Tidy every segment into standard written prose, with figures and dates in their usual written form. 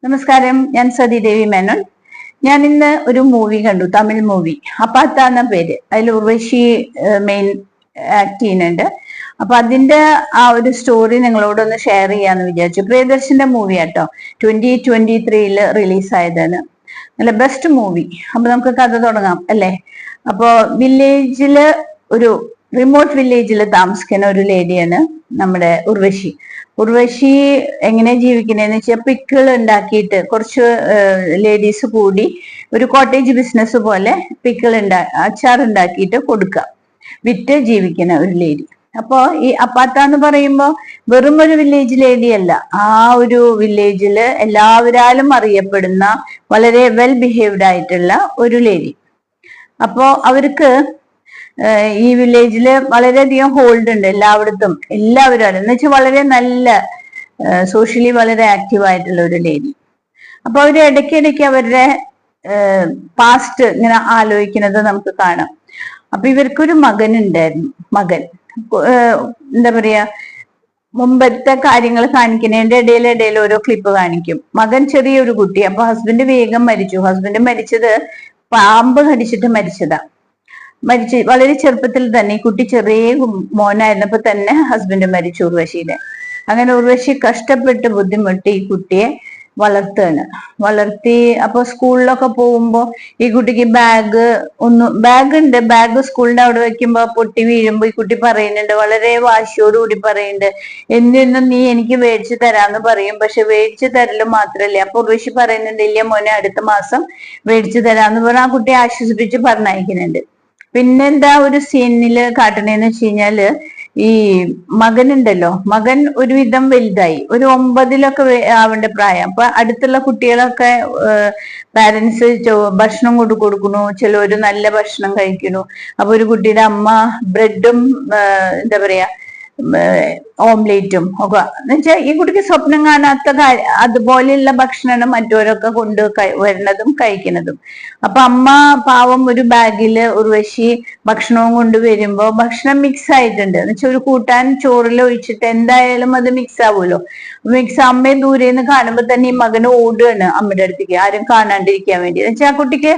നമസ്കാരം, ഞാൻ സതീദേവി മേനോൻ. ഞാൻ ഇന്ന് ഒരു മൂവി കണ്ടു, തമിഴ് മൂവി. അപ്പാത്ത എന്ന പേര്. അതിൽ ഉർവശി മെയിൻ ആക്ട് ചെയ്യുന്നുണ്ട്. അപ്പൊ അതിന്റെ ആ ഒരു സ്റ്റോറി നിങ്ങളോടൊന്ന് ഷെയർ ചെയ്യാന്ന് വിചാരിച്ചു. പ്രിയദർശന്റെ മൂവി ആട്ടോ, 2023 റിലീസായതാണ്. നല്ല ബെസ്റ്റ് മൂവി. അപ്പൊ നമുക്ക് കഥ തുടങ്ങാം അല്ലേ? അപ്പോ വില്ലേജില്, ഒരു റിമോട്ട് വില്ലേജിൽ താമസിക്കുന്ന ഒരു ലേഡിയാണ് നമ്മുടെ ഉർവശി. ഉർവശി എങ്ങനെ ജീവിക്കുന്നതെന്ന് വെച്ചാൽ പിക്കിൾ ഉണ്ടാക്കിയിട്ട് കുറച്ച് ലേഡീസ് കൂടി ഒരു കോട്ടേജ് ബിസിനസ് പോലെ അച്ചാർ ഉണ്ടാക്കിയിട്ട് കൊടുക്കുക, വിറ്റ് ജീവിക്കുന്ന ഒരു ലേഡി. അപ്പോ ഈ അപ്പാത്ത എന്ന് പറയുമ്പോൾ വെറും ഒരു വില്ലേജ് ലേഡി അല്ല, ആ ഒരു വില്ലേജില് എല്ലാവരാലും അറിയപ്പെടുന്ന വളരെ വെൽ ബിഹേവ്ഡ് ആയിട്ടുള്ള ഒരു ലേഡി. അപ്പോ അവർക്ക് ഈ വില്ലേജില് വളരെയധികം ഹോൾഡ് ഉണ്ട് എല്ലായിടത്തും, എല്ലാവരും എന്ന് വെച്ചാൽ വളരെ നല്ല സോഷ്യലി വളരെ ആക്റ്റീവ് ആയിട്ടുള്ള ഒരു ലേഡി. അപ്പൊ അവര് ഇടയ്ക്കിടയ്ക്ക് അവരുടെ പാസ്റ്റ് ഇങ്ങനെ ആലോചിക്കുന്നത് നമുക്ക് കാണാം. അപ്പൊ ഇവർക്കൊരു മകൻ ഉണ്ടായിരുന്നു. മകൻ എന്താ പറയാ, മുമ്പത്തെ കാര്യങ്ങൾ കാണിക്കുന്നതിന്റെ ഇടയിൽ ഓരോ ക്ലിപ്പ് കാണിക്കും. മകൻ ചെറിയൊരു കുട്ടി. അപ്പൊ ഹസ്ബൻഡ് വേഗം മരിച്ചു. ഹസ്ബൻഡ് മരിച്ചത് പാമ്പ് കടിച്ചിട്ട് മരിച്ചതാ. വളരെ ചെറുപ്പത്തിൽ തന്നെ, ഈ കുട്ടി ചെറിയ മോനായിരുന്നപ്പോ തന്നെ ഹസ്ബൻഡ് മരിച്ചു ഉർവശിയുടെ. അങ്ങനെ ഉർവശി കഷ്ടപ്പെട്ട് ബുദ്ധിമുട്ടി ഈ കുട്ടിയെ വളർത്തി. അപ്പൊ സ്കൂളിലൊക്കെ പോകുമ്പോ ഈ കുട്ടിക്ക് ബാഗ് ഉണ്ട്. ബാഗ് സ്കൂളിന്റെ അവിടെ വെക്കുമ്പോ പൊട്ടി വീഴുമ്പോ ഈ കുട്ടി പറയുന്നുണ്ട്, വളരെ വാശിയോടുകൂടി പറയുന്നുണ്ട്, എന്നും നീ എനിക്ക് മേടിച്ചു തരാന്ന് പറയും, പക്ഷെ മേടിച്ചു തരല് മാത്രല്ലേ. അപ്പൊ ഉർവശി പറയുന്നുണ്ട്, ഇല്ല മോനെ, അടുത്ത മാസം മേടിച്ചു തരാന്ന് പറഞ്ഞ് ആ കുട്ടിയെ ആശ്വസിപ്പിച്ച് പറഞ്ഞയക്കുന്നുണ്ട്. പിന്നെന്താ ഒരു സീനില് കാട്ടണേന്ന് വെച്ച് കഴിഞ്ഞാല്, ഈ മകനുണ്ടല്ലോ, മകൻ ഒരുവിധം വലുതായി, ഒരു 9 ആവേണ്ട പ്രായം. അപ്പൊ അടുത്തുള്ള കുട്ടികളൊക്കെ പാരന്റ്സ് ഭക്ഷണം കൊടുക്കണു, ചിലര് നല്ല ഭക്ഷണം കഴിക്കുന്നു. അപ്പൊ ഒരു കുട്ടിയുടെ അമ്മ ബ്രെഡും എന്താ പറയാ ഓംലേറ്റും ഒക്കെ, എന്നുവെച്ചാൽ ഈ കുട്ടിക്ക് സ്വപ്നം കാണാത്ത അതുപോലെയുള്ള ഭക്ഷണമാണ് മറ്റവരൊക്കെ വരുന്നതും കഴിക്കുന്നതും. അപ്പൊ അമ്മ പാവം ഒരു ബാഗില് ഉർവശി ഭക്ഷണവും കൊണ്ടുവരുമ്പോ ഭക്ഷണം മിക്സ് ആയിട്ടുണ്ട്. എന്ന് വെച്ചാൽ ഒരു കൂട്ടാൻ ചോറിൽ ഒഴിച്ചിട്ട് എന്തായാലും അത് മിക്സ് ആവുമല്ലോ. അമ്മയെ ദൂരെ നിന്ന് കാണുമ്പോ തന്നെ ഈ മകന് ഓടുകയാണ് അമ്മയുടെ അടുത്തേക്ക്, ആരും കാണാണ്ടിരിക്കാൻ വേണ്ടി. എന്ന് വെച്ചാൽ ആ കുട്ടിക്ക്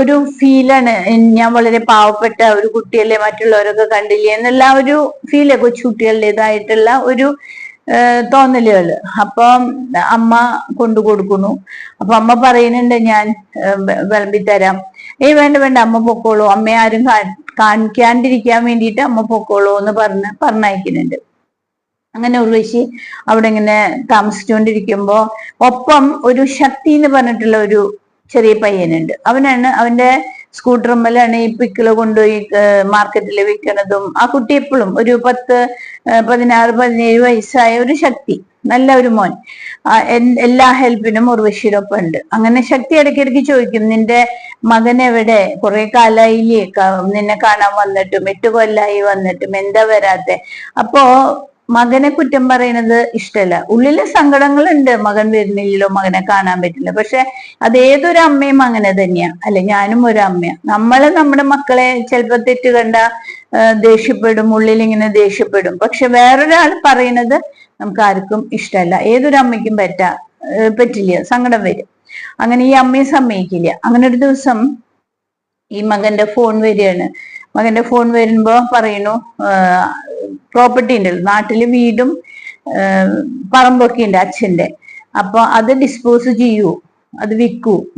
ഒരു ഫീലാണ്, ഞാൻ വളരെ പാവപ്പെട്ട ഒരു കുട്ടിയല്ലേ, മറ്റുള്ളവരൊക്കെ കണ്ടില്ലേ എന്നുള്ള ഒരു ഫീല്, കൊച്ചുകുട്ടികളുടേതായിട്ടുള്ള ഒരു തോന്നലുകള്. അപ്പം അമ്മ കൊണ്ടു കൊടുക്കുന്നു. അപ്പൊ അമ്മ പറയുന്നുണ്ട്, ഞാൻ വിളമ്പിത്തരാം. വേണ്ട അമ്മ പൊക്കോളൂ, അമ്മയെ ആരും കാണിക്കാണ്ടിരിക്കാൻ വേണ്ടിയിട്ട് അമ്മ പൊക്കോളൂ എന്ന് പറഞ്ഞയക്കുന്നുണ്ട്. അങ്ങനെ ഉർവശി അവിടെ ഇങ്ങനെ താമസിച്ചുകൊണ്ടിരിക്കുമ്പോ ഒപ്പം ഒരു ശക്തി എന്ന് പറഞ്ഞിട്ടുള്ള ഒരു ചെറിയ പയ്യനുണ്ട്. അവന്റെ സ്കൂട്ടറുമ്മലാണ് ഈ പിക്കിള് കൊണ്ടുപോയി മാർക്കറ്റിൽ വിൽക്കുന്നതും. ആ കുട്ടി എപ്പോഴും ഒരു 10, 16, 17 വയസ്സായ ഒരു ശക്തി, നല്ല ഒരു മോൻ. എല്ലാ ഹെൽപ്പിനും ഉർവശിയോടൊപ്പം ഉണ്ട്. അങ്ങനെ ശക്തി ഇടയ്ക്കിടയ്ക്ക് ചോദിക്കും, നിന്റെ മകൻ എവിടെ, കുറെ കാലായില്ലേ നിന്നെ കാണാൻ വന്നിട്ടും, 8 കൊല്ലായി വന്നിട്ടും, എന്താ വരാത്തെ? അപ്പോ മകനെ കുറ്റം പറയുന്നത് ഇഷ്ടമല്ല. ഉള്ളില് സങ്കടങ്ങളുണ്ട്, മകൻ വരുന്നില്ലല്ലോ, മകനെ കാണാൻ പറ്റില്ല. പക്ഷെ അതേതൊരു അമ്മയും അങ്ങനെ തന്നെയാ അല്ലെ? ഞാനും ഒരു അമ്മയാണ്. നമ്മുടെ മക്കളെ ചിലപ്പോ തെറ്റ് കണ്ട ദേഷ്യപ്പെടും, ഉള്ളിൽ ഇങ്ങനെ ദേഷ്യപ്പെടും. പക്ഷെ വേറൊരാൾ പറയുന്നത് നമുക്ക് ആർക്കും ഇഷ്ടമല്ല. ഏതൊരു അമ്മയ്ക്കും പറ്റില്ല, സങ്കടം വരും. അങ്ങനെ ഈ അമ്മയെ സമ്മതിക്കില്ല. അങ്ങനെ ഒരു ദിവസം ഈ മകന്റെ ഫോൺ വരികയാണ്. മകന്റെ ഫോൺ വരുമ്പോ പറയുന്നു, പ്രോപ്പർട്ടി ഉണ്ടല്ലോ നാട്ടില്, വീടും പറമ്പൊക്കെ ഉണ്ട് അച്ഛന്റെ. അപ്പൊ അത് ഡിസ്പോസ് ചെയ്യൂ, അത്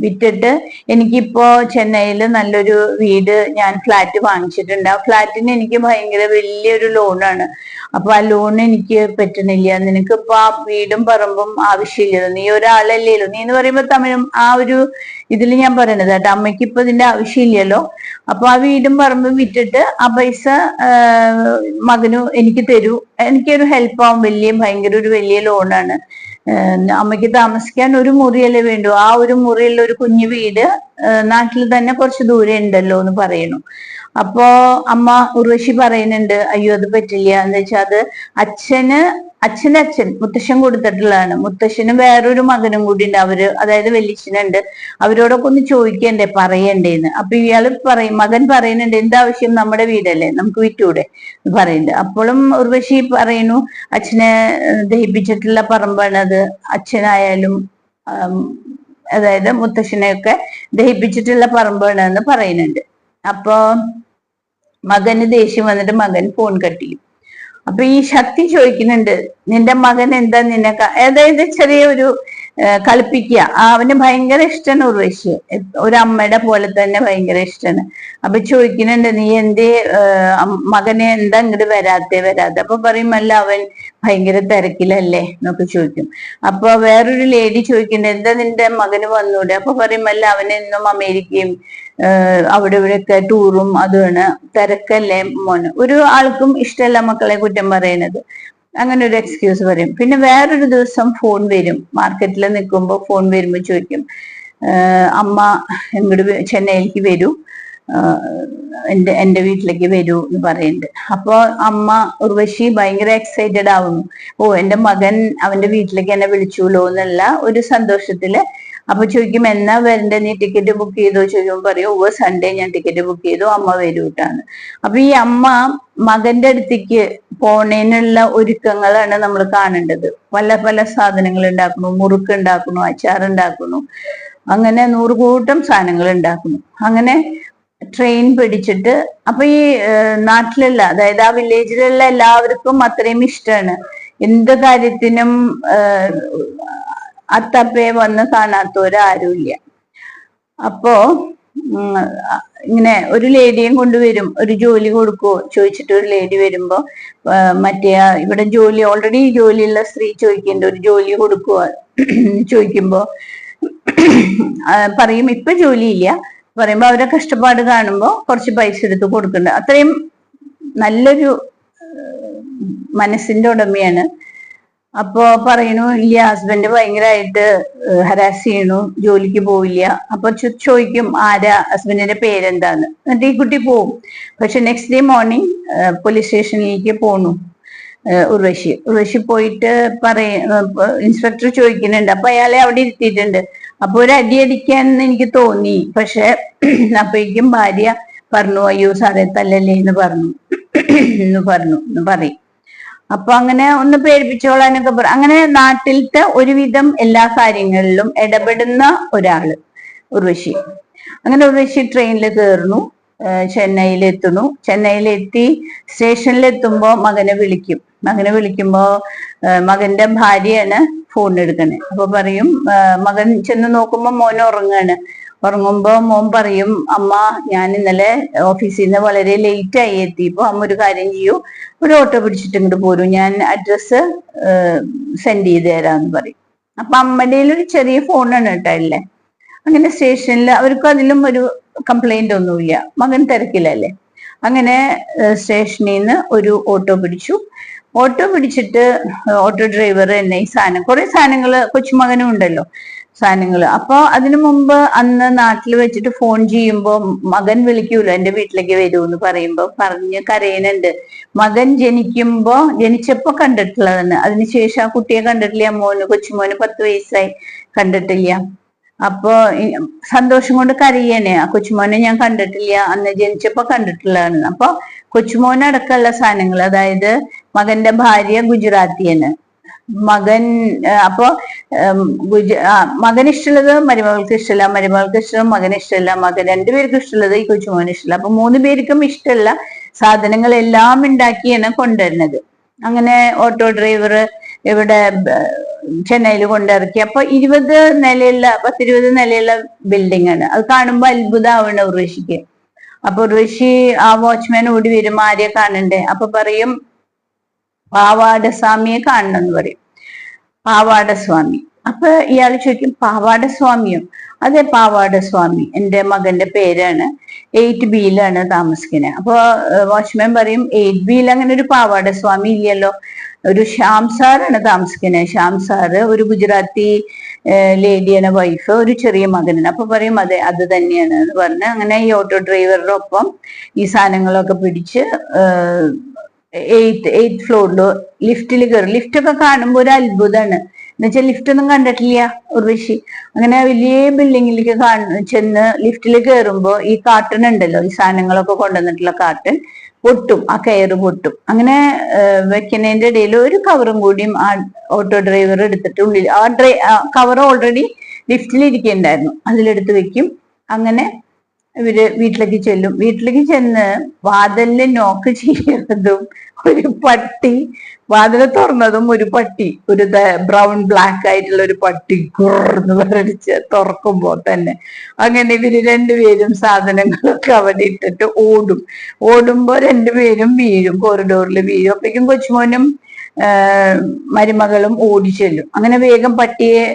വിറ്റിട്ട് എനിക്കിപ്പോ ചെന്നൈയിൽ നല്ലൊരു വീട്, ഞാൻ ഫ്ലാറ്റ് വാങ്ങിച്ചിട്ടുണ്ട്. ആ ഫ്ലാറ്റിന് എനിക്ക് ഭയങ്കര വലിയൊരു ലോണാണ്. അപ്പൊ ആ ലോൺ എനിക്ക് പറ്റണില്ല. നിനക്കിപ്പോ ആ വീടും പറമ്പും ആവശ്യമില്ലല്ലോ, നീ ഒരാളല്ലേല്ലോ. നീ എന്ന് പറയുമ്പോ തമിഴും ആ ഒരു ഇതിൽ ഞാൻ പറയണത് കേട്ടോ, അമ്മയ്ക്ക് ഇപ്പൊ ഇതിന്റെ ആവശ്യമില്ലല്ലോ. അപ്പൊ ആ വീടും പറമ്പും വിറ്റിട്ട് ആ പൈസ മകനു എനിക്ക് തരൂ, എനിക്കൊരു ഹെൽപ്പ് ആവും. ഭയങ്കര ഒരു വലിയ ലോണാണ്. അമ്മയ്ക്ക് താമസിക്കാൻ ഒരു മുറിയല്ലേ വേണ്ടു, ആ ഒരു മുറിയുള്ള ഒരു കുഞ്ഞു വീട് നാട്ടിൽ തന്നെ കുറച്ച് ദൂരെ ഉണ്ടല്ലോ എന്ന് പറയുന്നു. അപ്പോ ഉർവശി പറയുന്നുണ്ട്, അയ്യോ അത് പറ്റില്ല. എന്ന് വെച്ചാൽ അത് അച്ഛൻ മുത്തശ്ശൻ കൊടുത്തിട്ടുള്ളതാണ്. മുത്തശ്ശനും വേറൊരു മകനും കൂടി ഉണ്ട്, അതായത് വലിയച്ഛനുണ്ട്. അവരോടൊക്കെ ഒന്ന് ചോദിക്കണ്ടേ, പറയണ്ടേന്ന്. അപ്പൊ മകൻ പറയുന്നുണ്ട്, എന്താവശ്യം, നമ്മുടെ വീടല്ലേ, നമുക്ക് വിറ്റൂടെ പറയുന്നുണ്ട്. അപ്പോഴും ഉർവശി പറയുന്നു, അച്ഛനെ ദഹിപ്പിച്ചിട്ടുള്ള പറമ്പാണ് അത്, അച്ഛനായാലും അതായത് മുത്തശ്ശനെയൊക്കെ ദഹിപ്പിച്ചിട്ടുള്ള പറമ്പാണ് എന്ന് പറയുന്നുണ്ട്. അപ്പൊ മകന് ദേഷ്യം വന്നിട്ട് മകൻ ഫോൺ കട്ട് ചെയ്യും. അപ്പൊ ഈ ശക്തി ചോദിക്കുന്നുണ്ട്, നിന്റെ മകൻ എന്താ നിന്നെ അതായത് ചെറിയ ഒരു കളിപ്പിക്കുക. അവന് ഭയങ്കര ഇഷ്ടമാണ് ഉർവശി, ഒരു അമ്മയുടെ പോലെ തന്നെ ഭയങ്കര ഇഷ്ടമാണ്. അപ്പൊ ചോദിക്കുന്നുണ്ട്, നീ എന്തേ മകനെ എന്താ ഇങ്ങോട്ട് വരാത്തെ. അപ്പൊ പറയും, അല്ല അവൻ ഭയങ്കര തിരക്കിലല്ലേ എന്നൊക്കെ ചോദിക്കും. അപ്പൊ വേറൊരു ലേഡി ചോദിക്കുന്നുണ്ട്, എന്താ നിന്റെ മകന് വന്നൂടെ. അപ്പൊ പറയും, അല്ല അവനെന്നും അമേരിക്കയും അവിടെ ഇവിടെയൊക്കെ ടൂറും അതുമാണ്, തിരക്കല്ലേ മോന്. ഒരു ആൾക്കും ഇഷ്ടമല്ല മക്കളെ കുറ്റം പറയുന്നത്. അങ്ങനെ ഒരു എക്സ്ക്യൂസ് പറയും. പിന്നെ വേറൊരു ദിവസം ഫോൺ വരും, മാർക്കറ്റിൽ നിൽക്കുമ്പോൾ ഫോൺ വരുമ്പോൾ ചോദിക്കും, അമ്മ ഇങ്ങോട്ട് ചെന്നൈയിലേക്ക് വരൂ, എന്റെ വീട്ടിലേക്ക് വരൂ എന്ന് പറയുന്നുണ്ട്. അപ്പൊ അമ്മ ഉർവശി ഭയങ്കര എക്സൈറ്റഡ് ആവുന്നു. ഓ, എന്റെ മകൻ അവന്റെ വീട്ടിലേക്ക് എന്നെ വിളിച്ചുല്ലോ എന്നുള്ള ഒരു സന്തോഷത്തില്. അപ്പൊ ചോദിക്കും, എന്നാ വരണ്ടേ, നീ ടിക്കറ്റ് ബുക്ക് ചെയ്തോ ചോദിക്കുമ്പോൾ പറയും, ഓ സൺഡേ ഞാൻ ടിക്കറ്റ് ബുക്ക് ചെയ്തു, അമ്മ വരൂട്ടാണ്. അപ്പൊ ഈ അമ്മ മകന്റെ അടുത്തേക്ക് പോണേനുള്ള ഒരുക്കങ്ങളാണ് നമ്മൾ കാണേണ്ടത്. പല പല സാധനങ്ങൾ ഉണ്ടാക്കുന്നു, മുറുക്ക് ഉണ്ടാക്കുന്നു, അച്ചാർ ഉണ്ടാക്കുന്നു, അങ്ങനെ 100 കൂട്ടം സാധനങ്ങൾ ഉണ്ടാക്കുന്നു. അങ്ങനെ ട്രെയിൻ പിടിച്ചിട്ട്, അപ്പൊ ഈ നാട്ടിലുള്ള, അതായത് ആ വില്ലേജിലുള്ള എല്ലാവർക്കും അത്രയും ഇഷ്ടമാണ്. എന്ത് കാര്യത്തിനും അത്തപ്പയെ വന്ന് കാണാത്തവരാരുമില്ല. അപ്പോ ഇങ്ങനെ ഒരു ലേഡിയും കൊണ്ടുവരും, ഒരു ജോലി കൊടുക്കുവോ ചോദിച്ചിട്ട് ഒരു ലേഡി വരുമ്പോ മറ്റേ ഇവിടെ ഓൾറെഡി ജോലിയുള്ള സ്ത്രീ ചോദിക്കുന്നുണ്ട്, ഒരു ജോലി കൊടുക്കുവോ ചോദിക്കുമ്പോ പറയും ഇപ്പൊ ജോലിയില്ല. പറയുമ്പോ അവരെ കഷ്ടപ്പാട് കാണുമ്പോ കുറച്ച് പൈസ എടുത്ത് കൊടുക്കുന്നുണ്ട്. അത്രയും നല്ലൊരു മനസ്സിന്റെ ഉടമയാണ്. അപ്പൊ പറയണു, ഇല്ല ഹസ്ബൻഡ് ഭയങ്കരമായിട്ട് ഹരാസ് ചെയ്യണു, ജോലിക്ക് പോവില്ല. അപ്പൊ ചോദിക്കും, ആരാ, ഹസ്ബൻഡിന്റെ പേരെന്താന്ന്. എന്നിട്ട് ഈ കുട്ടി പോവും. പക്ഷെ നെക്സ്റ്റ് ഡേ മോർണിംഗ് പോലീസ് സ്റ്റേഷനിലേക്ക് പോണു ഉർവശി പോയിട്ട് ഇൻസ്പെക്ടർ ചോദിക്കുന്നുണ്ട്. അപ്പൊ അയാളെ അവിടെ ഇരുത്തിയിട്ടുണ്ട്. അപ്പൊ ഒരു അടി അടിക്കാന്ന് എനിക്ക് തോന്നി. പക്ഷെ അപ്പോഴേക്കും ഭാര്യ പറഞ്ഞു, അയ്യോ സാറേ തല്ലല്ലേ എന്ന് പറയും. അപ്പൊ അങ്ങനെ ഒന്ന് പേടിപ്പിച്ചോളാനൊക്കെ അങ്ങനെ നാട്ടിലത്തെ ഒരുവിധം എല്ലാ കാര്യങ്ങളിലും ഇടപെടുന്ന ഒരാള് ഉർവശി. അങ്ങനെ ഉർവശി ട്രെയിനിൽ കയറുന്നു, ചെന്നൈയിലെത്തുന്നു. ചെന്നൈയിലെത്തി സ്റ്റേഷനിലെത്തുമ്പോ മകനെ വിളിക്കുമ്പോ മകന്റെ ഭാര്യയാണ് ഫോൺ എടുക്കണേ. അപ്പൊ പറയും, മകൻ ചെന്ന് നോക്കുമ്പോ മോൻ ഉറങ്ങുമ്പോ മോൻ പറയും, അമ്മ ഞാൻ ഇന്നലെ ഓഫീസിൽ നിന്ന് വളരെ ലേറ്റ് ആയി എത്തിയപ്പോ അമ്മ ഒരു കാര്യം ചെയ്യൂ, ഒരു ഓട്ടോ പിടിച്ചിട്ട് ഇങ്ങോട്ട് പോരും, ഞാൻ അഡ്രസ്സ് സെൻഡ് ചെയ്ത് തരാന്ന് പറയും. അപ്പൊ അമ്മയുടെ ഒരു ചെറിയ ഫോണാണ് കേട്ടോ അല്ലേ. അങ്ങനെ സ്റ്റേഷനിൽ അവർക്കും അതിലും ഒരു കംപ്ലൈന്റ് ഒന്നുമില്ല, മകൻ തിരക്കിലല്ലേ. അങ്ങനെ സ്റ്റേഷനിൽ നിന്ന് ഒരു ഓട്ടോ പിടിച്ചിട്ട് ഓട്ടോ ഡ്രൈവർ എന്നെ ഈ കുറെ സാധനങ്ങള് കൊച്ചുമകനും ഉണ്ടല്ലോ സാധനങ്ങൾ. അപ്പൊ അതിനു മുമ്പ് അന്ന് നാട്ടിൽ വെച്ചിട്ട് ഫോൺ ചെയ്യുമ്പോ മകൻ വിളിക്കൂലോ, എന്റെ വീട്ടിലേക്ക് വരൂ എന്ന് പറയുമ്പോ പറഞ്ഞ് കരയനുണ്ട്. മകൻ ജനിച്ചപ്പോ കണ്ടിട്ടുള്ളതാണ്, അതിനുശേഷം ആ കുട്ടിയെ കണ്ടിട്ടില്ല. കൊച്ചുമോന് 10 വയസ്സായി, കണ്ടിട്ടില്ല. അപ്പൊ സന്തോഷം കൊണ്ട് കരയണേ, ആ കൊച്ചുമോനെ ഞാൻ കണ്ടിട്ടില്ല, അന്ന് ജനിച്ചപ്പോ കണ്ടിട്ടുള്ളതാണ്. അപ്പൊ കൊച്ചുമോനടക്കമുള്ള സാധനങ്ങൾ, അതായത് മകന്റെ ഭാര്യ ഗുജറാത്തിയാണ്, അപ്പൊ മകന് ഇഷ്ടമുള്ളത് മരുമകൾക്ക് ഇഷ്ടമല്ല, മരുമകൾക്ക് ഇഷ്ടം മകന് ഇഷ്ടമല്ല, രണ്ടുപേർക്കും ഇഷ്ടമുള്ളത് ഈ കൊച്ചുമോന് ഇഷ്ടമല്ല. അപ്പൊ 3 പേർക്കും ഇഷ്ടമുള്ള സാധനങ്ങളെല്ലാം ഉണ്ടാക്കിയാണ് കൊണ്ടുവരുന്നത്. അങ്ങനെ ഓട്ടോ ഡ്രൈവർ ഇവിടെ ചെന്നൈയിൽ കൊണ്ടിറക്കി. അപ്പൊ 10-20 നിലയുള്ള ബിൽഡിംഗ് ആണ്. അത് കാണുമ്പോ അത്ഭുതമാവണം ഉർവശിക്ക്. അപ്പൊ ഉർവശി ആ വാച്ച്മാൻ ഓടി വരും, ആരെയെ കാണണ്ടേ. അപ്പൊ പറയും, പാവാടസ്വാമിയെ കാണണം എന്ന് പറയും. പാവാടസ്വാമി. അപ്പൊ ഇയാൾ ചോദിക്കും, പാവാടസ്വാമിയോ? അതെ, പാവാടസ്വാമി എന്റെ മകന്റെ പേരാണ്, 8B താമസിക്കുന്നത്. അപ്പൊ വാച്ച്മാൻ പറയും, 8B അങ്ങനെ ഒരു പാവാടസ്വാമി ഇല്ലല്ലോ, ഒരു ശ്യാം സാറാണ് താമസിക്കുന്നത്. ശ്യാം സാറ് ഒരു ഗുജറാത്തി ലേഡിയാണ്, വൈഫ്, ഒരു ചെറിയ മകനാണ്. അപ്പൊ പറയും, അതെ അത് തന്നെയാണ് എന്ന് പറഞ്ഞ് അങ്ങനെ ഈ ഓട്ടോ ഡ്രൈവറുടെ ഒപ്പം ഈ സാധനങ്ങളൊക്കെ പിടിച്ച് 8th ഫ്ലോറിൽ ലിഫ്റ്റിൽ കയറും. ലിഫ്റ്റൊക്കെ കാണുമ്പോൾ ഒരു അത്ഭുതമാണ്. എന്നുവെച്ചാൽ ലിഫ്റ്റ് ഒന്നും കണ്ടിട്ടില്ല ഉർവശി. അങ്ങനെ വലിയ ബിൽഡിങ്ങിലേക്ക് ചെന്ന് ലിഫ്റ്റിൽ കയറുമ്പോ ഈ കാർട്ടൺ ഉണ്ടല്ലോ, ഈ സാധനങ്ങളൊക്കെ കൊണ്ടുവന്നിട്ടുള്ള കാർട്ടൺ പൊട്ടും, ആ കയറ് പൊട്ടും. അങ്ങനെ വെക്കുന്നതിന്റെ ഇടയിൽ ഒരു കവറും കൂടിയും ആ ഓട്ടോ ഡ്രൈവർ എടുത്തിട്ട് ഉള്ളിൽ, കവർ ഓൾറെഡി ലിഫ്റ്റിൽ ഇരിക്കണ്ടായിരുന്നു, അതിലെടുത്ത് വെക്കും. അങ്ങനെ ഇവര് വീട്ടിലേക്ക് ചെല്ലും. വീട്ടിലേക്ക് ചെന്ന് വാതിലിന് നോക്ക് ചെയ്യുന്നതും ഒരു പട്ടി, വാതിൽ തുറന്നതും ഒരു പട്ടി, ഒരു ബ്രൗൺ ബ്ലാക്ക് ആയിട്ടുള്ള ഒരു പട്ടി കുറന്ന് വരടിച്ച് തുറക്കുമ്പോ തന്നെ അങ്ങനെ ഇവര് രണ്ടുപേരും സാധനങ്ങളൊക്കെ അവിടെ ഇട്ടിട്ട് ഓടുമ്പോ രണ്ടുപേരും വീഴും, കോറിഡോറിൽ വീഴും. അപ്പോഴേക്കും കൊച്ചുമോനും മരുമകളും ഓടിച്ചെല്ലും. അങ്ങനെ വേഗം പട്ടിയെ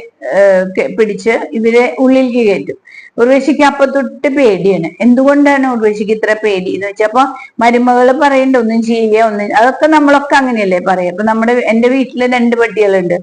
പിടിച്ച് ഇവരെ ഉള്ളിലേക്ക് കയറ്റും. ഉർവശിക്ക് അപ്പൊ തൊട്ട് പേടിയാണ്. എന്തുകൊണ്ടാണ് ഉർവശിക്ക് ഇത്ര പേടി എന്ന് വെച്ചപ്പോ മരുമകള് പറയണ്ട ഒന്നും ചെയ്യില്ല, അതൊക്കെ നമ്മളൊക്കെ അങ്ങനെയല്ലേ പറയാം. അപ്പൊ എന്റെ വീട്ടില് 2 പട്ടികളുണ്ട്.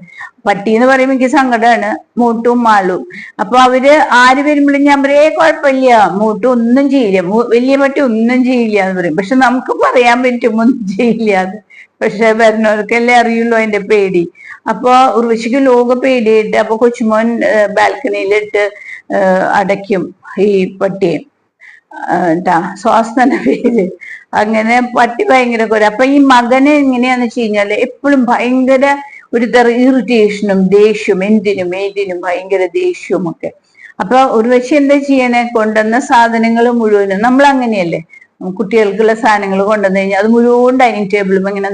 പട്ടി എന്ന് പറയുമ്പോൾ എനിക്ക് സങ്കടമാണ്, മൂട്ടും മാളും. അപ്പൊ അവര് ആര് വരുമ്പോഴും ഞാൻ പറയും കുഴപ്പമില്ല, മൂട്ടും ഒന്നും ചെയ്യില്ല, വലിയ പട്ടി ഒന്നും ചെയ്യില്ല എന്ന് പറയും. പക്ഷെ നമുക്ക് പറയാൻ പറ്റും ഒന്നും ചെയ്യില്ല എന്ന്. പക്ഷെ വരുന്നവർക്കല്ലേ അറിയുള്ളൂ അതിന്റെ പേടി. അപ്പൊ ഉർവശിക്ക് ലോക പേടിയായിട്ട് അപ്പൊ കൊച്ചുമോൻ ബാൽക്കണിയിലിട്ട് അടയ്ക്കും ഈ പട്ടിയെ. ശ്വാസന പേര്. അങ്ങനെ പട്ടി ഭയങ്കര കുര. അപ്പൊ ഈ മകന് എങ്ങനെയാന്ന് വെച്ച് കഴിഞ്ഞാല് എപ്പോഴും ഭയങ്കര ഒരു തരം ഇറിറ്റേഷനും ദേഷ്യവും, എന്തിനും ഏതിനും ഭയങ്കര ദേഷ്യവും ഒക്കെ. അപ്പൊ ഉർവശി എന്താ ചെയ്യണേ, കൊണ്ടുവന്ന സാധനങ്ങൾ മുഴുവനും, നമ്മൾ അങ്ങനെയല്ലേ, കുട്ടികൾക്കുള്ള സാധനങ്ങൾ കൊണ്ടുവന്നു കഴിഞ്ഞാൽ അത് മുഴുവൻ ഡൈനിങ് ടേബിളും ഇങ്ങനെ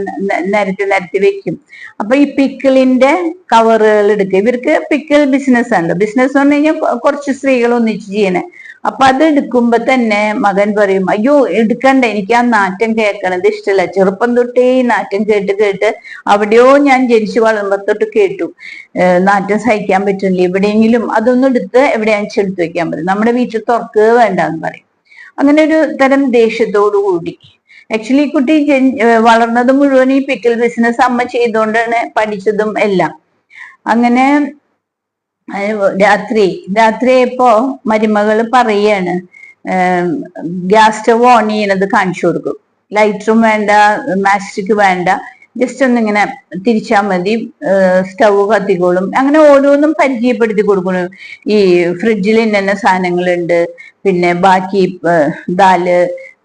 നിരത്തി വെക്കും. അപ്പൊ ഈ പിക്കിളിന്റെ കവറുകൾ എടുക്കുക. ഇവർക്ക് പിക്കിൾ ബിസിനസ് ആണല്ലോ. ബിസിനസ് എന്ന് പറഞ്ഞു കഴിഞ്ഞാൽ കുറച്ച് സ്ത്രീകൾ ഒന്നിച്ച് ചെയ്യണേ. അപ്പൊ അത് എടുക്കുമ്പോ തന്നെ മകൻ പറയും, അയ്യോ എടുക്കണ്ട, എനിക്ക് ആ നാറ്റം കേൾക്കണത് ഇഷ്ടമല്ല. ചെറുപ്പം തൊട്ടേ ഈ നാറ്റം കേട്ട് കേട്ട് അവിടെയോ ഞാൻ ജനിച്ചു വളർന്നപ്പോ തൊട്ട് കേട്ടു, നാറ്റം സഹിക്കാൻ പറ്റുന്നില്ല, എവിടെയെങ്കിലും അതൊന്നും എടുത്ത് എവിടെയാണെന്ന് എടുത്ത് വെക്കാൻ പറയും. നമ്മുടെ വീട്ടിൽ തുറക്കുക വേണ്ടെന്ന് പറയും. അങ്ങനെ ഒരു തരം ദേഷ്യത്തോടു കൂടി. ആക്ച്വലി ഈ കുട്ടി വളർന്നത് മുഴുവൻ ഈ പിക്കിൾ ബിസിനസ് അമ്മ ചെയ്തുകൊണ്ടാണ് പഠിച്ചതും എല്ലാം. അങ്ങനെ രാത്രിയപ്പോ മരുമകള് പറയാണ്, ഗ്യാസ് സ്റ്റവ് ഓൺ ചെയ്യണത് കാണിച്ചു കൊടുക്കും. ലൈറ്ററും വേണ്ട, മാച്ച് സ്റ്റിക്ക് വേണ്ട, ജസ്റ്റ് ഒന്നിങ്ങനെ തിരിച്ചാൽ മതി, സ്റ്റവ് കത്തിക്കോളും. അങ്ങനെ ഓരോന്നും പരിചയപ്പെടുത്തി കൊടുക്കുന്നു. ഈ ഫ്രിഡ്ജിൽ ഇന്ന സാധനങ്ങളുണ്ട്, പിന്നെ ബാക്കി ദാല്,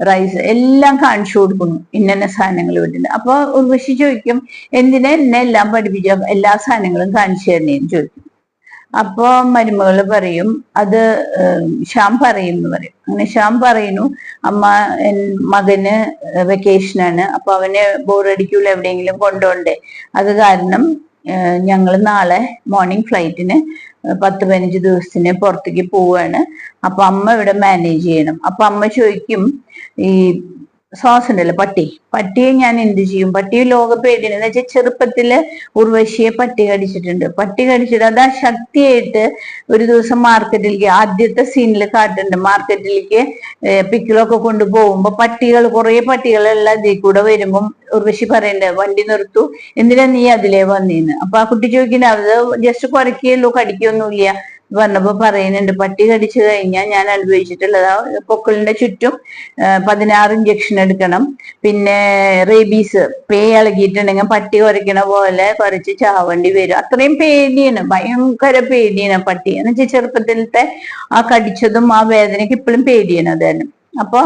റൈസ് എല്ലാം കാണിച്ചു കൊടുക്കുന്നു, ഇന്ന സാധനങ്ങൾ വിടുന്നു. അപ്പൊ ഉർവശി ചോദിക്കും, എന്തിനാ എന്നെ എല്ലാം പഠിപ്പിച്ച, എല്ലാ സാധനങ്ങളും കാണിച്ചു തരണേന്ന് ചോദിക്കും. അപ്പൊ മരുമകള് പറയും, അത് ശ്യാം പറയും എന്ന് പറയും. അങ്ങനെ ശ്യാം പറയുന്നു, അമ്മ മകന് വെക്കേഷനാണ്, അപ്പൊ അവന് ബോറടിക്കൂല, എവിടെയെങ്കിലും കൊണ്ടുപോണ്ടേ, അത് കാരണം ഞങ്ങൾ നാളെ മോർണിംഗ് ഫ്ലൈറ്റിന് 10-15 ദിവസത്തിന് പുറത്തേക്ക് പോവാണ്. അപ്പൊ അമ്മ ഇവിടെ മാനേജ് ചെയ്യണം. അപ്പൊ അമ്മ ചോദിക്കും, ഈ സോസ് ഉണ്ടല്ലോ പട്ടിയെ ഞാൻ എന്ത് ചെയ്യും? പട്ടിയെ ലോക പേടിയാണ്. എന്ന് വെച്ചാൽ ചെറുപ്പത്തില് ഉർവശിയെ പട്ടി കടിച്ചിട്ടുണ്ട്. പട്ടി കടിച്ചിട്ട് അത് ആ ശക്തിയായിട്ട് ഒരു ദിവസം മാർക്കറ്റിലേക്ക്, ആദ്യത്തെ സീനിൽ കാട്ടുണ്ട്, മാർക്കറ്റിലേക്ക് പിക്കിളൊക്കെ കൊണ്ടുപോകുമ്പോ കുറെ പട്ടികളെല്ലാം ഇതിൽ കൂടെ വരുമ്പം ഉർവശി പറയണ്ടേ, വണ്ടി നിർത്തു, എന്തിനാ നീ അതിലേ വന്നീന്ന്. അപ്പൊ ആ കുട്ടി ചോദിക്കണ്ട, അത് ജസ്റ്റ് കുരയ്ക്കുകയുള്ളൂ, കടിക്കൊന്നുമില്ല പറഞ്ഞപ്പോ പറയുന്നുണ്ട്, പട്ടി കടിച്ചു കഴിഞ്ഞാൽ ഞാൻ അനുഭവിച്ചിട്ടുള്ളതാ, പൊക്കിളിന്റെ ചുറ്റും 16 ഇഞ്ചക്ഷൻ എടുക്കണം, പിന്നെ റേബീസ് ഇളകിയിട്ടുണ്ടെങ്കിൽ പട്ടി കുരയ്ക്കണ പോലെ കുരച്ച് ചാവേണ്ടി വരും. അത്രയും പേടിയാണ്, ഭയങ്കര പേടിയാണ് പട്ടി എന്ന് വെച്ചാൽ ചെറുപ്പത്തിലത്തെ ആ കടിച്ചതും ആ വേദനയ്ക്ക് ഇപ്പോഴും പേടിയാണ് അത് തന്നെ. അപ്പൊ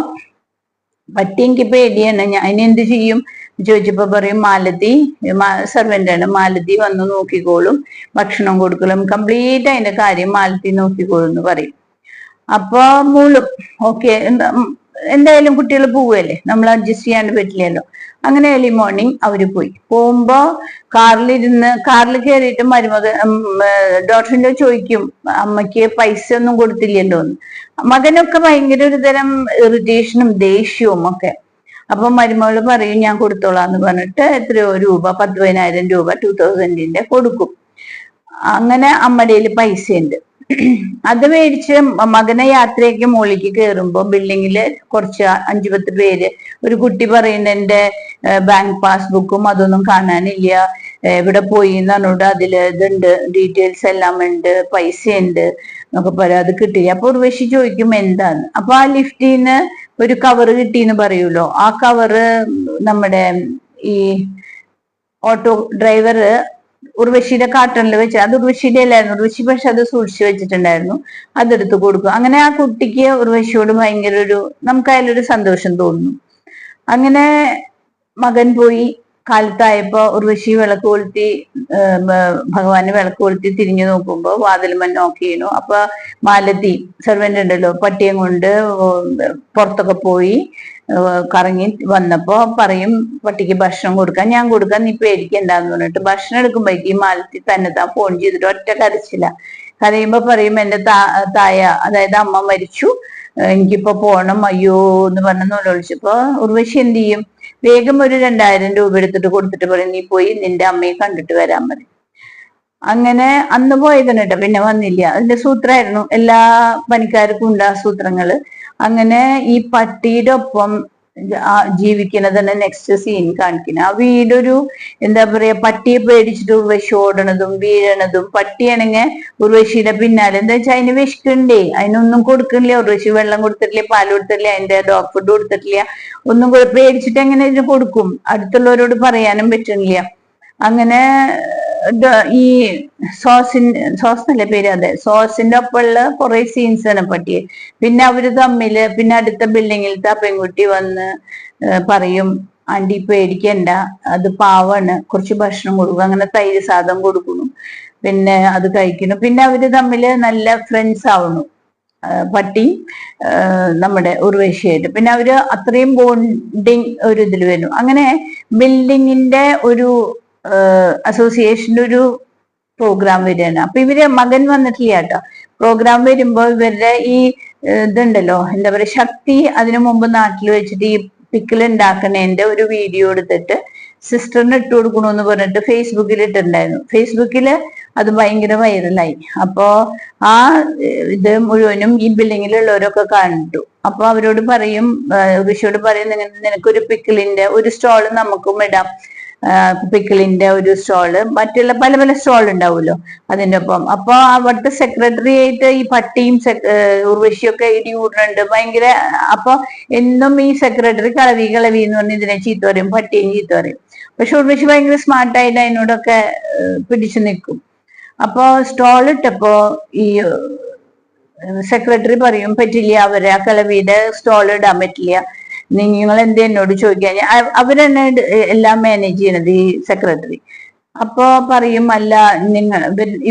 പട്ടി എനിക്ക് പേടിയാണ്, ഞാൻ അതിനെന്ത് ചെയ്യും ചോദിച്ചപ്പോ പറയും, മാലതി സെർവന്റ് ആണ്, മാലതി വന്ന് നോക്കിക്കോളും, ഭക്ഷണം കൊടുക്കലും കംപ്ലീറ്റ് അതിന്റെ കാര്യം മാലതി നോക്കിക്കോളും എന്ന് പറയും. അപ്പൊ മൂളും, ഓക്കെ എന്തായാലും കുട്ടികൾ പോവുകയല്ലേ, നമ്മൾ അഡ്ജസ്റ്റ് ചെയ്യാണ്ട് പറ്റില്ലല്ലോ. അങ്ങനെ ഏർലി മോർണിംഗ് അവര് പോകുമ്പോ കാറിൽ കയറിയിട്ട് ഡോക്ടറിന്റെ ചോദിക്കും, അമ്മയ്ക്ക് പൈസ ഒന്നും കൊടുത്തില്ലല്ലോ എന്ന്. മകനൊക്കെ ഭയങ്കര ഒരു തരം ഇറിറ്റേഷനും ദേഷ്യവും ഒക്കെ. അപ്പൊ മരുമകള് പറയും, ഞാൻ കൊടുത്തോളാന്ന് പറഞ്ഞിട്ട് എത്രയോ രൂപ, 10,000 രൂപ 2000-ന്റെ കൊടുക്കും. അങ്ങനെ അമ്മയുടെ പൈസ ഉണ്ട്. അത് മേടിച്ച് മകനെ യാത്രയ്ക്ക് മുകളിലേക്ക് കയറുമ്പോ ബിൽഡിങ്ങില് കുറച്ച് 5-10 പേര്, ഒരു കുട്ടി പറയുന്നുണ്ട്, എന്റെ ബാങ്ക് പാസ്ബുക്കും അതൊന്നും കാണാനില്ല, എവിടെ പോയി എന്ന് പറഞ്ഞോണ്ട് അതില് ഇതുണ്ട്, ഡീറ്റെയിൽസ് എല്ലാം ഉണ്ട്, പൈസ ഉണ്ട് എന്നൊക്കെ പറയാം, അത് കിട്ടില്ല. അപ്പൊ ഉർവശി ചോദിക്കും എന്താന്ന്. അപ്പൊ ആ ലിഫ്റ്റിന്ന് ഒരു കവറ് കിട്ടിന്ന് പറയൂലോ, ആ കവറ് നമ്മുടെ ഈ ഓട്ടോ ഡ്രൈവർ ഉർവശിയുടെ കാർട്ടണിൽ വെച്ച്, അത് ഉർവശിയുടെ അല്ലായിരുന്നു, ഉർവശി പക്ഷെ അത് സൂക്ഷിച്ചു വെച്ചിട്ടുണ്ടായിരുന്നു, അതെടുത്ത് കൊടുക്കും. അങ്ങനെ ആ കുട്ടിക്ക് ഉർവശിയോട് ഭയങ്കര നമുക്ക് അതിലൊരു സന്തോഷം തോന്നുന്നു. അങ്ങനെ മകൻ പോയി കാലത്തായപ്പോ ഉർവശി വിളക്ക് കൊളുത്തി ഭഗവാന് വിളക്ക് കൊളുത്തി തിരിഞ്ഞു നോക്കുമ്പോ വാതിൽമൻ നോക്ക് ചെയ്യണു. അപ്പൊ മാലതി സെർവന്റ് ഉണ്ടല്ലോ, പട്ടിയം കൊണ്ട് പുറത്തൊക്കെ പോയി കറങ്ങി വന്നപ്പോ പറയും പട്ടിക്ക് ഭക്ഷണം കൊടുക്കാൻ, ഞാൻ കൊടുക്കാൻ, നീ പേടിക്കണ്ടെന്ന് പറഞ്ഞിട്ട് ഭക്ഷണം എടുക്കുമ്പോഴേക്ക് ഈ മാലത്തി തന്നെ താൻ ഫോൺ ചെയ്തിട്ട് ഒറ്റ കരച്ചില്ല. കരയുമ്പോ പറയും എന്റെ തായ, അതായത് അമ്മ മരിച്ചു, എനിക്കിപ്പോ പോണം, അയ്യോ എന്ന് പറഞ്ഞ് നൂലൊളിച്ചപ്പോ ഉർവശി എന്ത് ചെയ്യും, വേഗം ഒരു 2000 രൂപ എടുത്തിട്ട് കൊടുത്തിട്ട് പറയും നീ പോയി നിന്റെ അമ്മയെ കണ്ടിട്ട് വരാൻ പറയും. അങ്ങനെ അന്ന് പോയതാണ് കേട്ടോ, പിന്നെ വന്നില്ല. അതിന്റെ സൂത്രമായിരുന്നു, എല്ലാ പണിക്കാർക്കും ഉണ്ട് ആ സൂത്രങ്ങള്. അങ്ങനെ ഈ പട്ടിയുടെ ഒപ്പം ജീവിക്കുന്നതാണ് നെക്സ്റ്റ് സീൻ കാണിക്കുന്നത്. ആ വീടൊരു എന്താ പറയാ, പട്ടിയെ പേടിച്ചിട്ട് ഉർവശി ഓടണതും വീഴണതും. പട്ടിയാണെങ്കിൽ ഉർവശിയുടെ പിന്നാലെ, എന്താ വെച്ചാൽ അതിന് വിശക്കുണ്ടേ, അതിനൊന്നും കൊടുക്കണില്ല. ഉർവശി വെള്ളം കൊടുത്തിട്ടില്ല, പാൽ കൊടുത്തിട്ടില്ല, അതിന്റെ ഡോഗ് ഫുഡ് കൊടുത്തിട്ടില്ല, ഒന്നും പേടിച്ചിട്ട് എങ്ങനെ ഇതിന് കൊടുക്കും, അടുത്തുള്ളവരോട് പറയാനും പറ്റുന്നില്ല. അങ്ങനെ ഈ സോസിന്റെ പേര്, അതെ, സോസിന്റെ ഒപ്പമുള്ള കുറെ സീൻസ് ആണ് പട്ടിയെ. പിന്നെ അവര് തമ്മില്, പിന്നെ അടുത്ത ബിൽഡിങ്ങിലത്തെ ആ പെൺകുട്ടി വന്ന് പറയും ആന്റി പേടിക്കണ്ട, അത് പാവാണ്, കുറച്ച് ഭക്ഷണം കൊടുക്കും. അങ്ങനെ തൈര് സാധം കൊടുക്കുന്നു, പിന്നെ അത് കഴിക്കുന്നു. പിന്നെ അവര് തമ്മില് നല്ല ഫ്രണ്ട്സ് ആവുന്നു, പട്ടി നമ്മുടെ ഉർവശിയായിട്ട്. പിന്നെ അവര് അത്രയും ബോണ്ടിങ് ഒരു ഇതിൽ വരുന്നു. അങ്ങനെ ബിൽഡിങ്ങിന്റെ ഒരു അസോസിയേഷന്റെ ഒരു പ്രോഗ്രാം വരികയാണ്. അപ്പൊ ഇവര് മകൻ വന്നിട്ടില്ല കേട്ടോ. പ്രോഗ്രാം വരുമ്പോ ഇവരുടെ ഈ ഇതുണ്ടല്ലോ, എന്താ പറയാ, ശക്തി അതിനു മുമ്പ് നാട്ടിൽ വെച്ചിട്ട് ഈ പിക്കിൾ ഉണ്ടാക്കണേന്റെ ഒരു വീഡിയോ എടുത്തിട്ട് സിസ്റ്ററിന് ഇട്ട് കൊടുക്കണമെന്ന് പറഞ്ഞിട്ട് ഫേസ്ബുക്കിൽ ഇട്ടിട്ടുണ്ടായിരുന്നു. ഫേസ്ബുക്കില് അത് ഭയങ്കര വൈറലായി. അപ്പോ ആ ഇത് മുഴുവനും ഈ ബിൽഡിങ്ങിലുള്ളവരൊക്കെ കണ്ടു. അപ്പൊ അവരോട് പറയും, ഋഷിയോട് പറയും, നിനക്കൊരു പിക്കിളിന്റെ ഒരു സ്റ്റോള് നമുക്കും ഇടാം, പിക്കിളിന്റെ ഒരു സ്റ്റോള്, മറ്റുള്ള പല പല സ്റ്റോൾ ഉണ്ടാവുമല്ലോ അതിന്റെ ഒപ്പം. അപ്പൊ അവിടുത്തെ സെക്രട്ടറി ആയിട്ട് ഈ പട്ടിയും ഉർവശിയൊക്കെ ഇടി കൂടുന്നുണ്ട് ഭയങ്കര. അപ്പൊ എന്നും ഈ സെക്രട്ടറി കളവി കളവി എന്ന് പറഞ്ഞ് ഇതിനെ ചീത്ത പറയും, പട്ടിയും ചീത്ത പറയും. പക്ഷെ ഉർവശി ഭയങ്കര സ്മാർട്ടായിട്ട് അതിനോടൊക്കെ പിടിച്ചു നിൽക്കും. അപ്പൊ സ്റ്റോൾ ഇട്ടപ്പോ ഈ സെക്രട്ടറി പറയും പറ്റില്ല, അവരെ ആ കളവിയുടെ സ്റ്റോൾ ഇടാൻ പറ്റില്ല, നിങ്ങൾ എന്ത് എന്നോട് ചോദിക്കാൻ. അവരെന്നെ എല്ലാം മാനേജ് ചെയ്യണത് ഈ സെക്രട്ടറി. അപ്പൊ പറയും അല്ല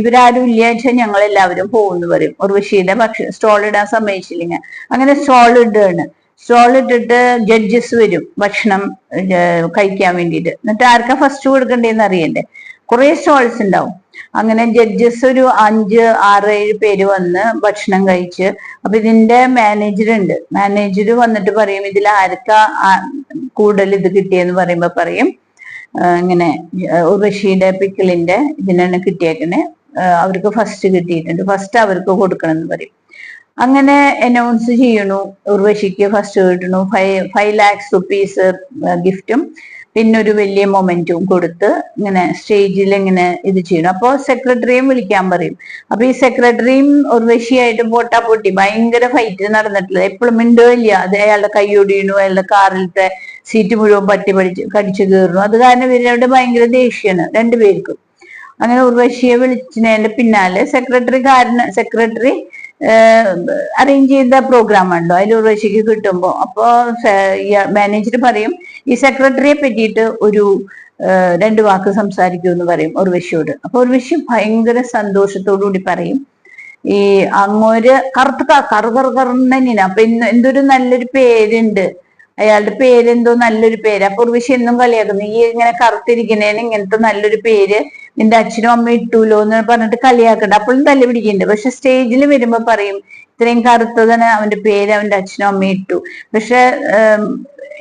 ഇവരാരും ഇല്ല വെച്ചാൽ ഞങ്ങൾ എല്ലാവരും പോകുന്നു പറയും. ഉർവശിയുടെ സ്റ്റോൾ ഇടാൻ സമ്മതിച്ചില്ലെങ്കിൽ അങ്ങനെ സ്റ്റോൾ ഇടുകയാണ്. സ്റ്റോൾ ഇട്ടിട്ട് ജഡ്ജസ് വരും ഭക്ഷണം കഴിക്കാൻ വേണ്ടിയിട്ട്. എന്നിട്ട് ആർക്കാ ഫസ്റ്റ് കൊടുക്കണ്ടേന്ന് അറിയണ്ടേ, കുറെ സ്റ്റോൾസ് ഉണ്ടാവും. അങ്ങനെ ജഡ്ജസ് ഒരു 5, 6, 7 പേര് വന്ന് ഭക്ഷണം കഴിച്ച്. അപ്പൊ ഇതിന്റെ മാനേജർ ഉണ്ട്, മാനേജർ വന്നിട്ട് പറയും ഇതിൽ ആർക്കാ കൂടുതൽ ഇത് കിട്ടിയെന്ന് പറയുമ്പോ പറയും ഇങ്ങനെ ഉർവശിയുടെ പിക്കിളിന്റെ ഇതിനാണ് കിട്ടിയേക്കണേ, അവർക്ക് ഫസ്റ്റ് കിട്ടിയിട്ടുണ്ട്, ഫസ്റ്റ് അവർക്ക് കൊടുക്കണം എന്ന് പറയും. അങ്ങനെ അനൗൺസ് ചെയ്യണു ഉർവശിക്ക് ഫസ്റ്റ് കിട്ടണു. 5 lakhs rupees ഗിഫ്റ്റും പിന്നെ ഒരു വലിയ മൊമെന്റും കൊടുത്ത് ഇങ്ങനെ സ്റ്റേജിൽ ഇങ്ങനെ ഇത് ചെയ്യണം. അപ്പോ സെക്രട്ടറിയും വിളിക്കാൻ പറയും. അപ്പൊ ഈ സെക്രട്ടറിയും ഉർവശിയായിട്ട് പൊട്ടി ഭയങ്കര ഫൈറ്റ് നടന്നിട്ടില്ല, എപ്പോഴും മിണ്ടുകയില്ല. അത് അയാളുടെ കൈയൊടിയണു, അയാളുടെ കാറിലത്തെ സീറ്റ് മുഴുവൻ കടിച്ചു കീറുന്നു. അത് കാരണം ഇവരോട് ഭയങ്കര ദേഷ്യമാണ് രണ്ടുപേർക്കും. അങ്ങനെ ഉർവശിയെ വിളിച്ചതിന്റെ പിന്നാലെ സെക്രട്ടറി അറേഞ്ച് ചെയ്ത പ്രോഗ്രാം ഉണ്ടോ അതിൽ ഉർവശിക്ക് കിട്ടുമ്പോ അപ്പോ മാനേജർ പറയും ഈ സെക്രട്ടറിയെ പറ്റിയിട്ട് ഒരു 2 വാക്ക് സംസാരിക്കുമെന്ന് പറയും ഉർവശിയോട്. അപ്പൊ ഉർവശി ഭയങ്കര സന്തോഷത്തോടു കൂടി പറയും ഈ അങ്ങോര് കറുകറുകറുന്നതിനാ. അപ്പൊ എന്തൊരു നല്ലൊരു പേരുണ്ട്, അയാളുടെ പേരെന്തോ നല്ലൊരു പേര്. അപ്പൊ ഉർവശി എന്നും കളിയാക്കുന്നു, ഈ ഇങ്ങനെ കറുത്തിരിക്കുന്നതിന് ഇങ്ങനത്തെ നല്ലൊരു പേര് നിന്റെ അച്ഛനും അമ്മയും ഇട്ടൂലോ എന്ന് പറഞ്ഞിട്ട് കളിയാക്കണ്ട. അപ്പോഴും തല്ല് പിടിക്കുന്നുണ്ട്. പക്ഷെ സ്റ്റേജിൽ വരുമ്പോ പറയും ഇത്രയും കറുത്തതാണ് അവന്റെ പേര് അവന്റെ അച്ഛനും അമ്മയും ഇട്ടു. പക്ഷെ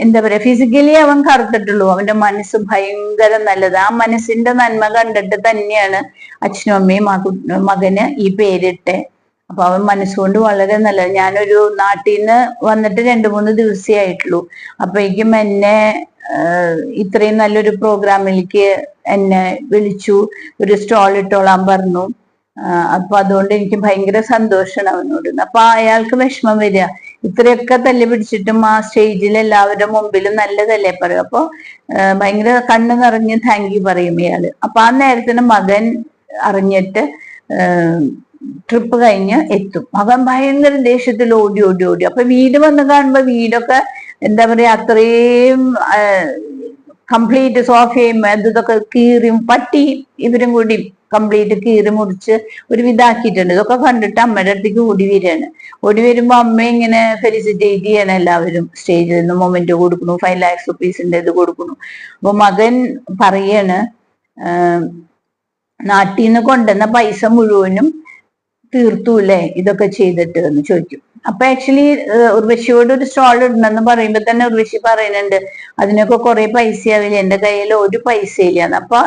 എന്താ പറയാ, ഫിസിക്കലി അവൻ കറുത്തിട്ടുള്ളൂ, അവന്റെ മനസ്സ് ഭയങ്കര നല്ലത്. ആ മനസ്സിന്റെ നന്മ കണ്ടിട്ട് തന്നെയാണ് അച്ഛനും അമ്മയും മകന് ഈ പേരിട്ടെ. അപ്പൊ അവൻ മനസ്സുകൊണ്ട് വളരെ നല്ലത്. ഞാനൊരു നാട്ടിൽ നിന്ന് വന്നിട്ട് 2-3 ദിവസമേ ആയിട്ടുള്ളൂ. അപ്പോഴേക്കും എന്നെ ഇത്രയും നല്ലൊരു പ്രോഗ്രാമിലേക്ക് എന്നെ വിളിച്ചു, ഒരു സ്റ്റോൾ ഇട്ടോളാൻ പറഞ്ഞു. അപ്പൊ അതുകൊണ്ട് എനിക്ക് ഭയങ്കര സന്തോഷമാണ് അവനോട്. അപ്പൊ അയാൾക്ക് വിഷമം വരിക, ഇത്രയൊക്കെ തല്ലി പിടിച്ചിട്ടും ആ സ്റ്റേജിൽ എല്ലാവരുടെ മുമ്പിലും നല്ലതല്ലേ പറയും. അപ്പൊ ഭയങ്കര കണ്ണ് നിറഞ്ഞ് താങ്ക് യു പറയും ഇയാള്. അപ്പൊ ആ നേരത്തിന് മകൻ അറിഞ്ഞിട്ട് ട്രിപ്പ് കഴിഞ്ഞ് എത്തും. അവൻ ഭയങ്കര ദേഷ്യത്തിൽ ഓടി ഓടി ഓടി. അപ്പൊ വീട് വന്ന് കാണുമ്പോ വീടൊക്കെ എന്താ പറയാ അത്രയും കംപ്ലീറ്റ് സോഫയും ഇതൊക്കെ കീറിയും പട്ടി ഇവരും കൂടി കംപ്ലീറ്റ് കീറി മുറിച്ച് ഒരു വിധാക്കിയിട്ടുണ്ട്. ഇതൊക്കെ കണ്ടിട്ട് അമ്മയുടെ അടുത്തേക്ക് ഓടി വരികയാണ്. ഓടി വരുമ്പോ അമ്മ ഇങ്ങനെ ഫെലിസിറ്റേറ്റ് ചെയ്യണം, എല്ലാവരും സ്റ്റേജിൽ നിന്ന് മൊമെന്റ് കൊടുക്കുന്നു, 5 lakhs rupees ഇത് കൊടുക്കുന്നു. അപ്പൊ മകൻ പറയാണ്, നാട്ടിൽ നിന്ന് കൊണ്ടുവന്ന പൈസ മുഴുവനും തീർത്തൂല്ലേ ഇതൊക്കെ ചെയ്തിട്ട് എന്ന് ചോദിക്കും. അപ്പൊ ആക്ച്വലി ഉർവശിയോട് ഒരു സ്റ്റോൾ ഇടണമെന്ന് പറയുമ്പോ തന്നെ ഉർവശി പറയുന്നുണ്ട്, അതിനൊക്കെ കുറെ പൈസയാവില്ല, എന്റെ കയ്യിൽ ഒരു പൈസ ഇല്ലാന്ന്. അപ്പൊ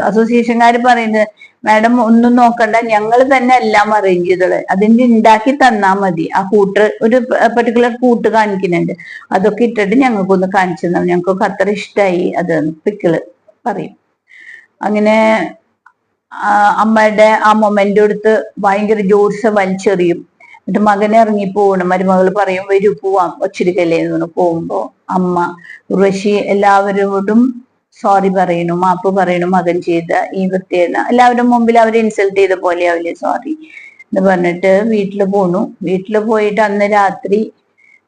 അസോസിയേഷൻകാർ പറയുന്നത്, മാഡം ഒന്നും നോക്കണ്ട, ഞങ്ങൾ തന്നെ എല്ലാം അറേഞ്ച് ചെയ്തോളെ, അതിന്റെ ഉണ്ടാക്കി തന്നാ മതി. ആ കൂട്ട് ഒരു പെർട്ടിക്കുലർ കൂട്ട് കാണിക്കുന്നുണ്ട്, അതൊക്കെ ഇട്ടിട്ട് ഞങ്ങൾക്കൊന്ന് കാണിച്ചു തന്നാൽ ഞങ്ങൾക്കൊക്കെ അത്ര ഇഷ്ടമായി അത് പിക്കിള് പറയും. അങ്ങനെ അമ്മയുടെ ആ മൊമെന്റ് എടുത്ത് ഭയങ്കര ജോർസ് വലിച്ചെറിയും. എന്നിട്ട് മകനെ ഇറങ്ങി പോകണം. മരുമകൾ പറയും, വരൂ പോവാം ഒച്ചിരിക്കല്ലേ എന്ന് പോകുമ്പോ അമ്മ ഉർവശി എല്ലാവരോടും സോറി പറയണു, മാപ്പ് പറയണു, മകൻ ചെയ്ത ഈ വൃത്തിയാണ് എല്ലാവരുടെ മുമ്പിൽ അവരെ ഇൻസൾട്ട് ചെയ്ത പോലെ ആവില്ലേ സോറി എന്ന് പറഞ്ഞിട്ട് വീട്ടിൽ പോണു. വീട്ടിൽ പോയിട്ട് അന്ന് രാത്രി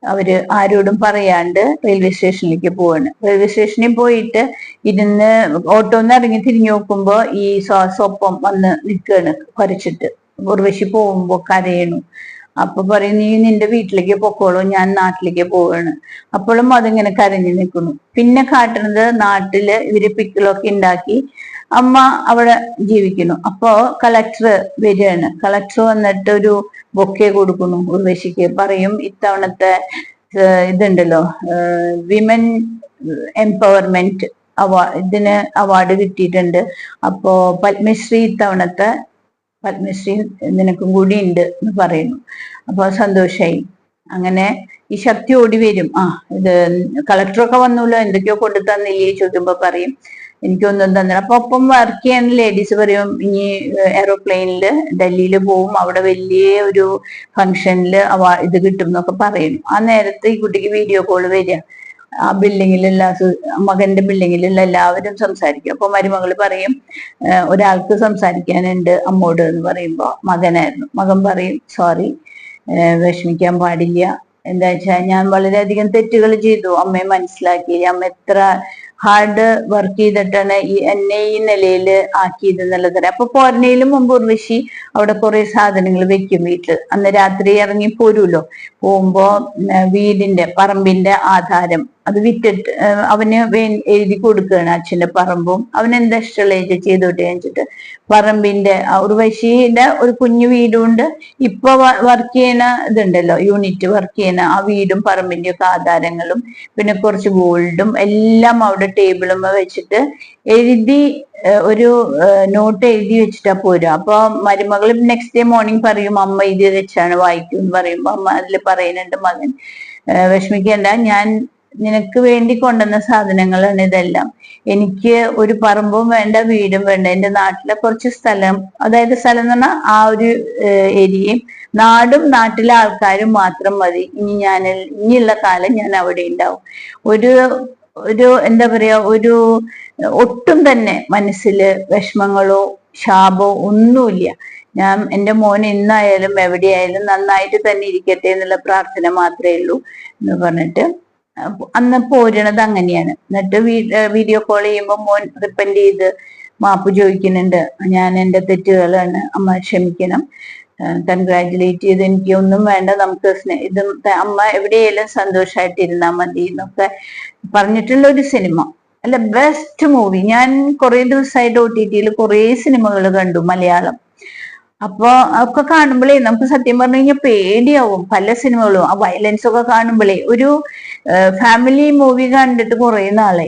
അവര് ആരോടും പറയാണ്ട് റെയിൽവേ സ്റ്റേഷനിലേക്ക് പോവാണ്. റെയിൽവേ സ്റ്റേഷനിൽ പോയിട്ട് ഇരുന്ന് ഓട്ടോന്ന് ഇറങ്ങി തിരിഞ്ഞു നോക്കുമ്പോ ഈ സ്വപ്പം വന്ന് നിൽക്കുകയാണ് കുരച്ചിട്ട്. ഉർവശി പോകുമ്പോ കരയണു. അപ്പൊ പറയും, നീ നിന്റെ വീട്ടിലേക്ക് പൊക്കോളൂ, ഞാൻ നാട്ടിലേക്ക് പോവാണ്. അപ്പോഴും അതിങ്ങനെ കരഞ്ഞു നിൽക്കുന്നു. പിന്നെ കാട്ടുന്നത് നാട്ടില് ഇവര് പിക്കിളൊക്കെ ഉണ്ടാക്കി അമ്മ അവിടെ ജീവിക്കുന്നു. അപ്പോ കളക്ടർ വരികയാണ്. കളക്ടർ വന്നിട്ട് ഒരു ബൊക്കെ കൊടുക്കുന്നു ഉർവശിക്ക്. പറയും, ഇത്തവണത്തെ ഇതുണ്ടല്ലോ വിമൻ എംപവർമെന്റ് ഇതിന് അവാർഡ് കിട്ടിയിട്ടുണ്ട്. അപ്പോ പത്മശ്രീ ഇത്തവണത്തെ പത്മശ്രീ നിനക്കും കൂടി ഉണ്ട് എന്ന് പറയുന്നു. അപ്പൊ സന്തോഷായി. അങ്ങനെ ഈ ശക്തി ഓടി വരും. ഇത് കളക്ടറൊക്കെ വന്നല്ലോ, എന്തൊക്കെയോ കൊണ്ടു തന്നില്ലേ ചോദിക്കുമ്പോ പറയും, എനിക്കൊന്നും തന്നില്ല. അപ്പൊ ഒപ്പം വർക്ക് ചെയ്യാൻ ലേഡീസ് പറയും, ഇനി എയറോപ്ലെയിനിൽ ഡൽഹിയിൽ പോവും, അവിടെ വലിയ ഒരു ഫംഗ്ഷനിൽ ഇത് കിട്ടും എന്നൊക്കെ പറയുന്നു. ആ നേരത്തെ ഈ കുട്ടിക്ക് വീഡിയോ കോൾ വരിക. ആ ബിൽഡിങ്ങിലുള്ള മകന്റെ ബിൽഡിങ്ങിലുള്ള എല്ലാവരും സംസാരിക്കും. അപ്പൊ മരുമകള് പറയും, ഒരാൾക്ക് സംസാരിക്കാനുണ്ട് അമ്മോട് എന്ന് പറയുമ്പോ മകനായിരുന്നു. മകൻ പറയും, സോറി, വിഷമിക്കാൻ പാടില്ല, എന്താ വെച്ചാൽ ഞാൻ വളരെയധികം തെറ്റുകൾ ചെയ്തു, അമ്മയെ മനസ്സിലാക്കിയില്ല, അമ്മ എത്ര ഹാർഡ് വർക്ക് ചെയ്തിട്ടാണ് എന്നെ ഈ നിലയിൽ ആക്കിയത് എന്നുള്ളത്. അപ്പൊ പോരണയിലും മുമ്പ് ഉർവശി അവിടെ കുറെ സാധനങ്ങൾ വെക്കും വീട്ടിൽ. അന്ന് രാത്രി ഇറങ്ങി പോരുമല്ലോ, പോകുമ്പോ വീടിന്റെ പറമ്പിന്റെ ആധാരം അത് വിറ്റിട്ട് അവന് എഴുതി കൊടുക്കുകയാണ്. അച്ഛന്റെ പറമ്പും അവൻ എന്താ ഇഷ്ടമുള്ള ചെയ്തോട്ടെ വെച്ചിട്ട് പറമ്പിന്റെ ഉർവശിയുടെ ഒരു കുഞ്ഞു വീടുണ്ട്. ഇപ്പൊ വർക്ക് ചെയ്യണ ഇതുണ്ടല്ലോ, യൂണിറ്റ് വർക്ക് ചെയ്യണ ആ വീടും പറമ്പിന്റെ ഒക്കെ ആധാരങ്ങളും പിന്നെ കുറച്ച് ഗോൾഡും എല്ലാം അവിടെ ടേബിളും വെച്ചിട്ട് എഴുതി ഒരു നോട്ട് എഴുതി വെച്ചിട്ടാ പോരുക. അപ്പൊ മരുമകൾ നെക്സ്റ്റ് ഡേ മോർണിംഗ് പറയും, അമ്മ എഴുതി വെച്ചാണ് വായിക്കും എന്ന് പറയുമ്പോ അമ്മ അതിൽ പറയുന്നുണ്ട്, മകൻ വിഷമിക്കേണ്ട, ഞാൻ നിനക്ക് വേണ്ടി കൊണ്ടുവന്ന സാധനങ്ങളാണ് ഇതെല്ലാം. എനിക്ക് ഒരു പറമ്പും വേണ്ട, വീടും വേണ്ട, എന്റെ നാട്ടിലെ കുറച്ച് സ്ഥലം, അതായത് സ്ഥലം എന്ന് പറഞ്ഞാൽ ആ ഒരു ഏരിയയും നാടും നാട്ടിലെ ആൾക്കാരും മാത്രം മതി. ഇനിയുള്ള കാലം ഞാൻ അവിടെ ഉണ്ടാവും. ഒരു എന്താ പറയാ, ഒരു ഒട്ടും തന്നെ മനസ്സില് വിഷമങ്ങളോ ശാപോ ഒന്നുമില്ല. ഞാൻ എൻ്റെ മോൻ ഇന്നായാലും എവിടെയായാലും നന്നായിട്ട് തന്നെ ഇരിക്കട്ടെ എന്നുള്ള പ്രാർത്ഥന മാത്രമേ ഉള്ളൂ എന്ന് പറഞ്ഞിട്ട് അന്ന് പോരണത് അങ്ങനെയാണ്. എന്നിട്ട് വീഡിയോ കോൾ ചെയ്യുമ്പോൾ മോൻ റിപ്പൻഡ് ചെയ്ത് മാപ്പ് ചോദിക്കുന്നുണ്ട്, ഞാൻ എൻ്റെ തെറ്റുകളാണ്, അമ്മ ക്ഷമിക്കണം, കൺഗ്രാജുലേറ്റ് ചെയ്ത് എനിക്ക് ഒന്നും വേണ്ട, നമുക്ക് ഇത് അമ്മ എവിടെയായാലും സന്തോഷമായിട്ടിരുന്നാൽ മതി എന്നൊക്കെ പറഞ്ഞിട്ടുള്ള ഒരു സിനിമ. അല്ല, ബെസ്റ്റ് മൂവി. ഞാൻ കുറെ ദിവസമായിട്ട് OTT കുറെ സിനിമകൾ കണ്ടു മലയാളം. അപ്പൊ ഒക്കെ കാണുമ്പോഴേ നമുക്ക് സത്യം പറഞ്ഞു കഴിഞ്ഞാൽ പേടിയാവും. പല സിനിമകളും ആ വയലൻസ് ഒക്കെ കാണുമ്പോഴേ ഒരു ഫാമിലി മൂവി കണ്ടിട്ട് കുറെ നാളെ.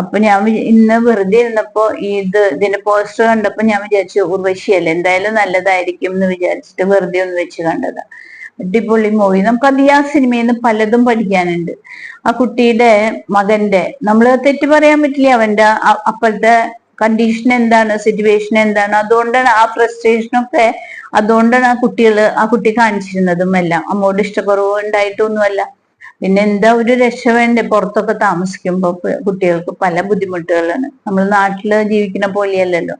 അപ്പൊ ഞാൻ ഇന്ന് വെറുതെ ഇരുന്നപ്പോ ഇതിന്റെ പോസ്റ്റർ കണ്ടപ്പോ ഞാൻ വിചാരിച്ചു, ഉർവശിയല്ലേ, എന്തായാലും നല്ലതായിരിക്കും എന്ന് വിചാരിച്ചിട്ട് വെറുതെ ഒന്ന് വെച്ച് കണ്ടതാ. അടിപൊളി മൂവി. നമുക്കത് ആ സിനിമയിൽ നിന്ന് പലതും പഠിക്കാനുണ്ട്. ആ കുട്ടിയുടെ മകന്റെ, നമ്മള് തെറ്റ് പറയാൻ പറ്റില്ല, അവന്റെ അപ്പോഴത്തെ കണ്ടീഷൻ എന്താണ്, സിറ്റുവേഷൻ എന്താണ്, അതുകൊണ്ടാണ് ആ ഫ്രസ്ട്രേഷനൊക്കെ, അതുകൊണ്ടാണ് ആ കുട്ടി കാണിച്ചിരുന്നതും എല്ലാം. അമ്മോട് ഇഷ്ടക്കുറവ് ഉണ്ടായിട്ടൊന്നുമല്ല. പിന്നെ എന്താ ഒരു രക്ഷ വേണ്ടേ, പുറത്തൊക്കെ താമസിക്കുമ്പോ കുട്ടികൾക്ക് പല ബുദ്ധിമുട്ടുകളാണ്. നമ്മൾ നാട്ടില് ജീവിക്കുന്ന പോലെയല്ലല്ലോ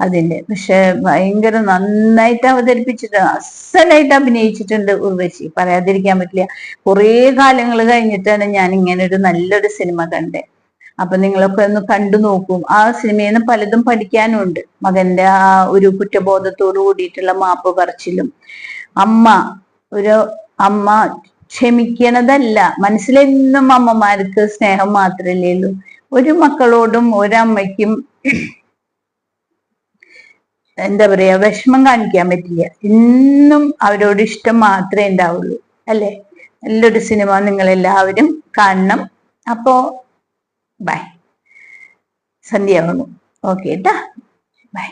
അതിന്റെ. പക്ഷെ ഭയങ്കര നന്നായിട്ട് അവതരിപ്പിച്ചിട്ട് അസലായിട്ട് അഭിനയിച്ചിട്ടുണ്ട് ഉർവശി, പറയാതിരിക്കാൻ പറ്റില്ല. കുറേ കാലങ്ങൾ കഴിഞ്ഞിട്ടാണ് ഞാൻ ഇങ്ങനെ ഒരു നല്ലൊരു സിനിമ കണ്ടേ. അപ്പൊ നിങ്ങളൊക്കെ ഒന്ന് കണ്ടു നോക്കും. ആ സിനിമയിൽ നിന്ന് പലതും പഠിക്കാനുണ്ട്. മകന്റെ ആ ഒരു കുറ്റബോധത്തോടു കൂടിയിട്ടുള്ള മാപ്പ് പറച്ചിലും, ഒരു അമ്മ ക്ഷമിക്കണതല്ല, മനസ്സിലെന്നും അമ്മമാർക്ക് സ്നേഹം മാത്രമല്ലേ ഉള്ളൂ. ഒരു മക്കളോടും ഒരമ്മയ്ക്കും എന്താ പറയാ വിഷമം കാണിക്കാൻ പറ്റില്ല. എന്നും അവരോട് ഇഷ്ടം മാത്രമേ ഉണ്ടാവുള്ളൂ അല്ലെ. നല്ലൊരു സിനിമ നിങ്ങൾ എല്ലാവരും കാണണം. അപ്പോ ബൈ. സന്ധ്യ ആവുന്നു. ഓക്കെ ട്ടാ, ബൈ.